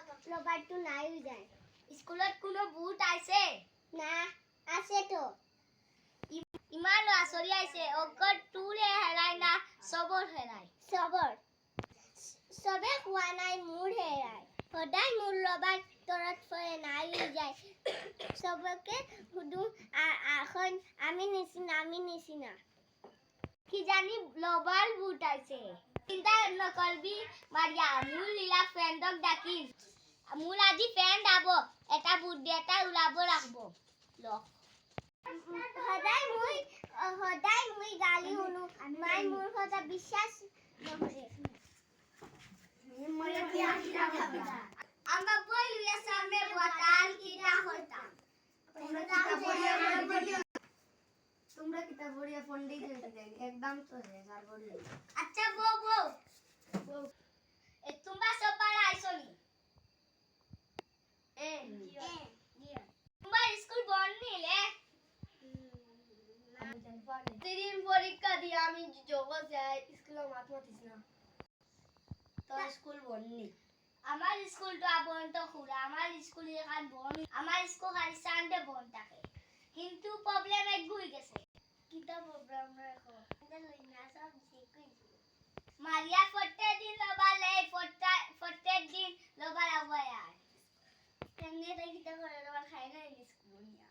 লবাৰটো নাই হৈ যায় স্কুলত কোনো বুট আছে না আছে তো ইমান ল'ৰা-ছোৱালী আহিছে অকল তোৰে হেৰাই না চবৰ হেৰাই চবে খোৱা নাই মোৰ হেৰাই সদায় মোৰ লবাৰ তলত পৰে নাই হৈ যায় চবকে সুধো এখন আমি নিচিনা কি জানি লবাৰ বুট আছে চিন্তা নকৰবি মাৰিয়া মোৰ লীলা ফ্ৰেণ্ডক ডাকি মোৰ আজি ফ্ৰেণ্ড আব এটা বুট দি এটা ওলাব ৰাখব সদায় মই গালি শুনো মাই মোৰ কথা বিশ্বাস নকৰে আমরা বই লইয়া সামনে বতাল কিটা হইতাম তোমরা কিতাব পড়িয়া পণ্ডিত হইতে যাই একদম তো হে আর বড়ি আচ্ছা বউ এ তোমরা সবার আইছনি তোমরা স্কুল বন্ধ নিলে তিন পরীক্ষা দিয়ে আমি জগৎ যাই স্কুলে মাত মাতিস না তো স্কুল বন্ধ আমার স্কুল তো আবন্ত খুরা আমার স্কুল এখান বন্ধ আমার স্কুল খালি সানডে বন্ধ থাকে কিন্তু প্রবলেম এক গুই গেছে কিতা প্রোগ্রাম না এখন মারিয়া ফটে দিন লবা লে ফটে দিন লবা আবায়ার এমনি তাই কিতা করে লবা খাই না স্কুল নিয়া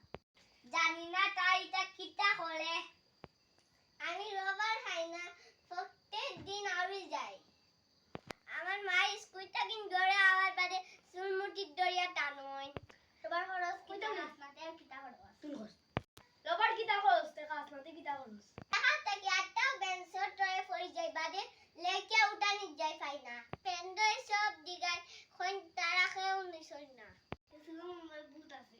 জানি না তাই এটা কিটা করে আমি রবার খাই না প্রত্যেক দিন আউরি যাই আমার মা স্কুলটা কিন গড়ে আওয়ার বাদে চুলমুটির দরিয়া টানয় তোমার খরচ কইতা নাতে কিটা করবা তুই খরচ লবার কিতা খরচ তে কাজ নাতে কিতা খরচ টাকা কি আটটা বেঞ্চর টয়ে পড়ি যাই বাদে লেকে উঠানি যাই পাই না ফ্রেন্ডই সব দিগাই কোন তারা খেও নিছই না বুট আছে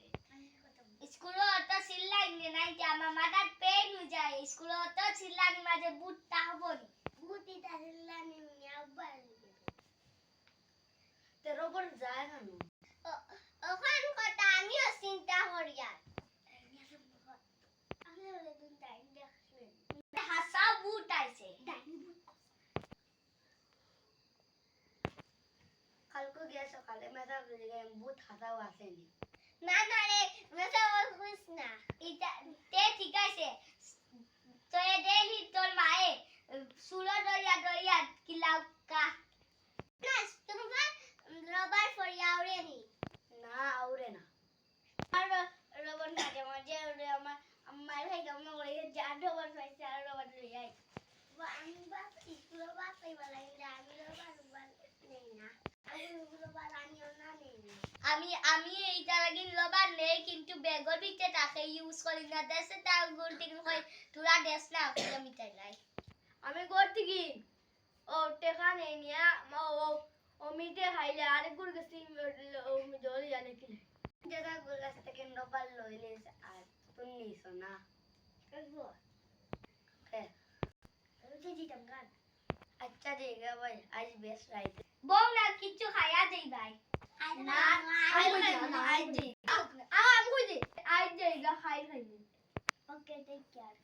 স্কুল অত চিল্লাই নাই যে আমার মাথার পেন হয়ে যায় স্কুল অত চিল্লানি মাঝে বুটটা হবনি বুটি তারিলা নিয়া বাল তে রবর যায় না ওখান কথা আমিও চিন্তা করি আর হাসা বুট আইছে কালকে গিয়া সকালে মেসা বুট হাতাও আসেনি না রে মেসা খুশ না এটা তে ঠিক আছে তো এ ডেলি তোর মায়ে সুলো দরিয়া কিলাও কা না তোমরা রবার ফরিয়া আউরে নি না আউরে না আর রবার মাঝে মাঝে আউরে আমার ভাই কেমন করে যা রবার পাইছে আর রবার লইয়াই আমি বাপ স্কুল বাপ পাইবা লাগে আমি রবার নেই না আমি রবার আনিও না নেই আমি এইটা লাগি লবার নেই কিন্তু বেগর ভিতরে তাকে ইউজ করি না দেশে তা গুলটি কই তুরা দেশ না আমি মিটাই লাই আমি করতে কি ও টেকা নেই নিয়া মা ও মিটে খাইলে আরেক গুড় গেছি ও জল জানে কি যেটা গুড় গাছ থেকে নবাল লইলে আর তুমি নিছো না করবো হ্যাঁ রুচি দিতাম গান আচ্ছা দেगा ভাই আজ বেশ রাইট বউ না কিছু খায়া দেই ভাই না আই না আই দে আমি কই দে আই দেगा খাই খাই ওকে টেক কেয়ার